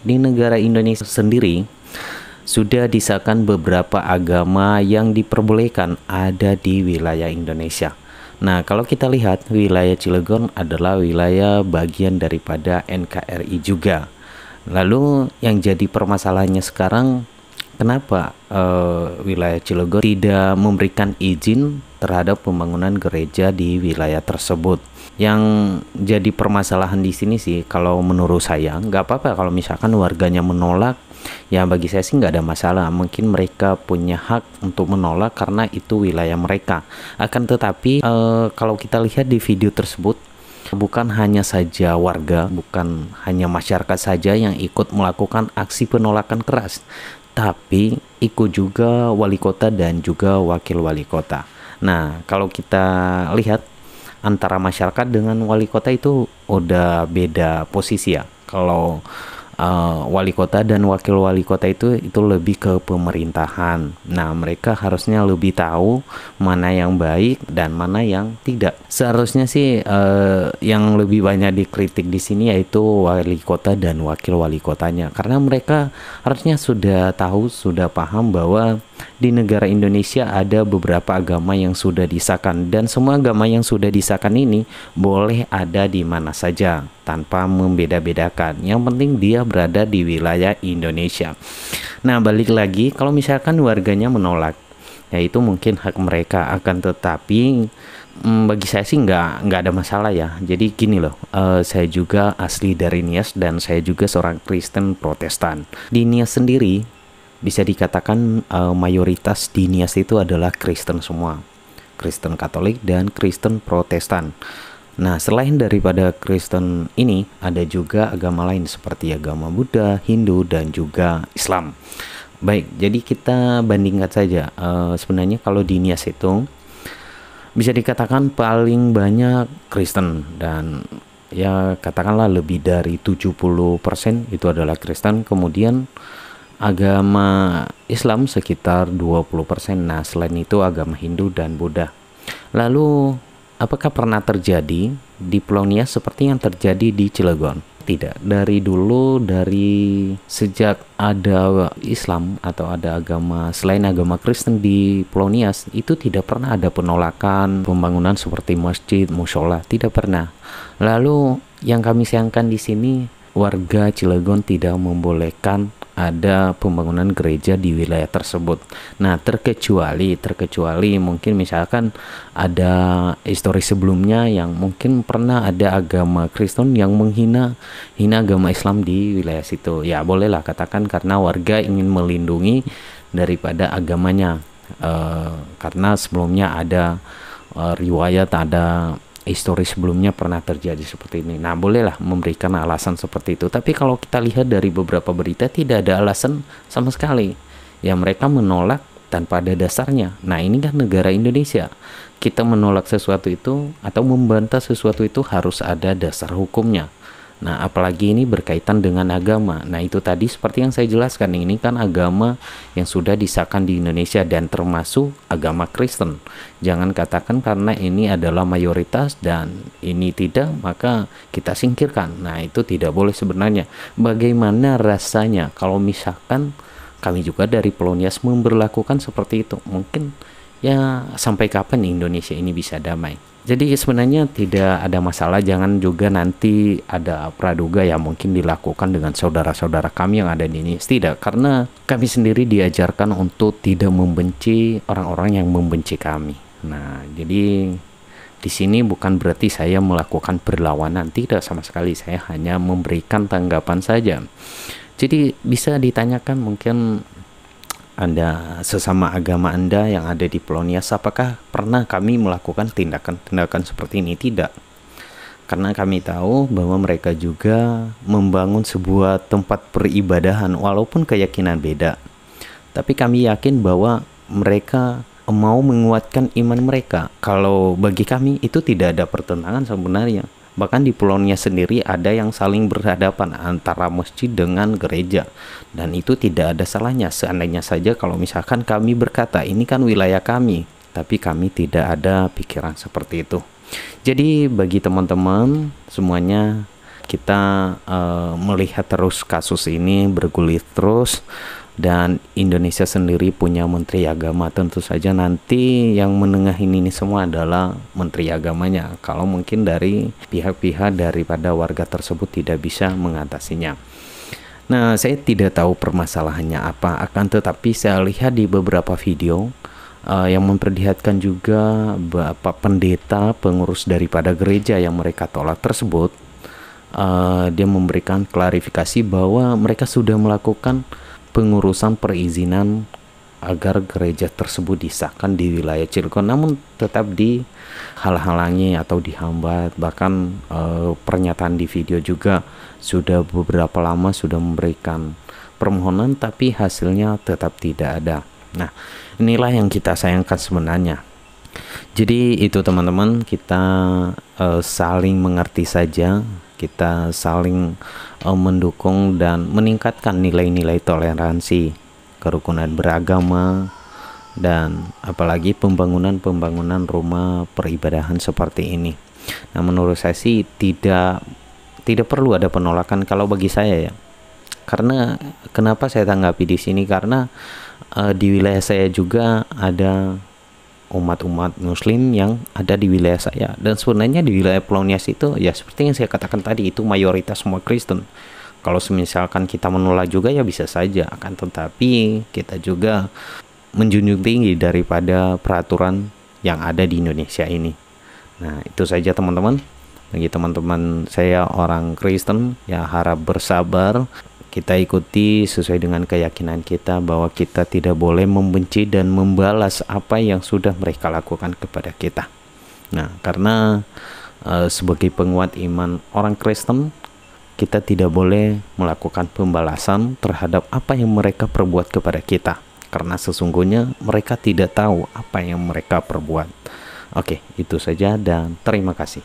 di negara Indonesia sendiri sudah disahkan beberapa agama yang diperbolehkan ada di wilayah Indonesia. Nah, kalau kita lihat wilayah Cilegon adalah wilayah bagian daripada NKRI juga. Lalu yang jadi permasalahannya sekarang, kenapa wilayah Cilegon tidak memberikan izin terhadap pembangunan gereja di wilayah tersebut? Yang jadi permasalahan di sini sih, kalau menurut saya, nggak apa-apa kalau misalkan warganya menolak. Ya bagi saya sih nggak ada masalah. Mungkin mereka punya hak untuk menolak karena itu wilayah mereka. Akan tetapi kalau kita lihat di video tersebut, bukan hanya saja warga, bukan hanya masyarakat saja yang ikut melakukan aksi penolakan keras, tapi ikut juga wali kota dan juga wakil wali kota. Nah, kalau kita lihat antara masyarakat dengan wali kota itu udah beda posisi ya. Kalau wali kota dan wakil wali kota itu lebih ke pemerintahan. Nah, mereka harusnya lebih tahu mana yang baik dan mana yang tidak. Seharusnya sih yang lebih banyak dikritik di sini yaitu wali kota dan wakil wali kotanya, karena mereka harusnya sudah tahu, sudah paham bahwa di negara Indonesia ada beberapa agama yang sudah disahkan, dan semua agama yang sudah disahkan ini boleh ada di mana saja tanpa membeda-bedakan. Yang penting dia berada di wilayah Indonesia. Nah, balik lagi, kalau misalkan warganya menolak, ya itu mungkin hak mereka. Akan tetapi bagi saya sih nggak ada masalah ya. Jadi gini loh, saya juga asli dari Nias dan saya juga seorang Kristen Protestan. Di Nias sendiri bisa dikatakan mayoritas di Nias itu adalah Kristen semua, Kristen Katolik dan Kristen Protestan. Nah, selain daripada Kristen ini, ada juga agama lain seperti agama Buddha, Hindu, dan juga Islam. Baik, jadi kita bandingkan saja. Sebenarnya kalau di Nias itu bisa dikatakan paling banyak Kristen, dan ya katakanlah lebih dari 70% itu adalah Kristen. Kemudian agama Islam sekitar 20%. Nah, selain itu agama Hindu dan Buddha. Lalu apakah pernah terjadi di Pulau Nias seperti yang terjadi di Cilegon? Tidak. Dari dulu, dari sejak ada Islam atau ada agama selain agama Kristen di Pulau Nias, itu tidak pernah ada penolakan pembangunan seperti masjid, mushola, tidak pernah. Lalu yang kami sayangkan di sini, warga Cilegon tidak membolehkan ada pembangunan gereja di wilayah tersebut. Nah, terkecuali mungkin misalkan ada histori sebelumnya yang mungkin pernah ada agama Kristen yang menghina agama Islam di wilayah situ. Ya, bolehlah katakan karena warga ingin melindungi daripada agamanya. Karena sebelumnya ada riwayat, ada histori sebelumnya pernah terjadi seperti ini. Nah, bolehlah memberikan alasan seperti itu. Tapi kalau kita lihat dari beberapa berita, tidak ada alasan sama sekali. Ya, mereka menolak tanpa ada dasarnya. Nah, ini kan negara Indonesia. Kita menolak sesuatu itu atau membantah sesuatu itu harus ada dasar hukumnya. Nah, apalagi ini berkaitan dengan agama. Nah, itu tadi seperti yang saya jelaskan, ini kan agama yang sudah disahkan di Indonesia dan termasuk agama Kristen. Jangan katakan karena ini adalah mayoritas dan ini tidak, maka kita singkirkan. Nah, itu tidak boleh sebenarnya. Bagaimana rasanya kalau misalkan kami juga dari Pulau Nias memberlakukan seperti itu? Mungkin ya sampai kapan Indonesia ini bisa damai? Jadi sebenarnya tidak ada masalah. Jangan juga nanti ada praduga yang mungkin dilakukan dengan saudara-saudara kami yang ada di Nias. Tidak, karena kami sendiri diajarkan untuk tidak membenci orang-orang yang membenci kami. Nah, jadi di sini bukan berarti saya melakukan perlawanan, tidak sama sekali. Saya hanya memberikan tanggapan saja. Jadi bisa ditanyakan mungkin Anda sesama agama Anda yang ada di Pulau Nias, apakah pernah kami melakukan tindakan-tindakan seperti ini? Tidak. Karena kami tahu bahwa mereka juga membangun sebuah tempat peribadahan walaupun keyakinan beda. Tapi kami yakin bahwa mereka mau menguatkan iman mereka. Kalau bagi kami itu tidak ada pertentangan sebenarnya. Bahkan di Pulau Nias sendiri ada yang saling berhadapan antara masjid dengan gereja. Dan itu tidak ada salahnya. Seandainya saja kalau misalkan kami berkata, ini kan wilayah kami. Tapi kami tidak ada pikiran seperti itu. Jadi bagi teman-teman semuanya, kita melihat terus kasus ini bergulir terus, dan Indonesia sendiri punya Menteri Agama. Tentu saja nanti yang menengahin ini semua adalah Menteri Agamanya, kalau mungkin dari pihak-pihak daripada warga tersebut tidak bisa mengatasinya. Nah, saya tidak tahu permasalahannya apa, akan tetapi saya lihat di beberapa video yang memperlihatkan juga Bapak Pendeta, pengurus daripada gereja yang mereka tolak tersebut, dia memberikan klarifikasi bahwa mereka sudah melakukan pengurusan perizinan agar gereja tersebut disahkan di wilayah Cilegon, namun tetap dihalang-halangi atau dihambat. Bahkan pernyataan di video juga sudah beberapa lama sudah memberikan permohonan, tapi hasilnya tetap tidak ada. Nah, inilah yang kita sayangkan sebenarnya. Jadi itu teman-teman, kita saling mengerti saja, kita saling mendukung dan meningkatkan nilai-nilai toleransi, kerukunan beragama, dan apalagi pembangunan rumah peribadahan seperti ini. Nah, menurut saya sih tidak perlu ada penolakan kalau bagi saya ya. Karena kenapa saya tanggapi di sini, karena di wilayah saya juga ada umat-umat muslim yang ada di wilayah saya, dan sebenarnya di wilayah Pulau Nias itu ya seperti yang saya katakan tadi, itu mayoritas semua Kristen. Kalau misalkan kita menolak juga ya bisa saja, akan tetapi kita juga menjunjung tinggi daripada peraturan yang ada di Indonesia ini. Nah, itu saja teman-teman. Bagi teman-teman saya orang Kristen ya, harap bersabar, kita ikuti sesuai dengan keyakinan kita bahwa kita tidak boleh membenci dan membalas apa yang sudah mereka lakukan kepada kita. Nah, karena sebagai penguat iman orang Kristen, kita tidak boleh melakukan pembalasan terhadap apa yang mereka perbuat kepada kita, karena sesungguhnya mereka tidak tahu apa yang mereka perbuat. Oke, itu saja dan terima kasih.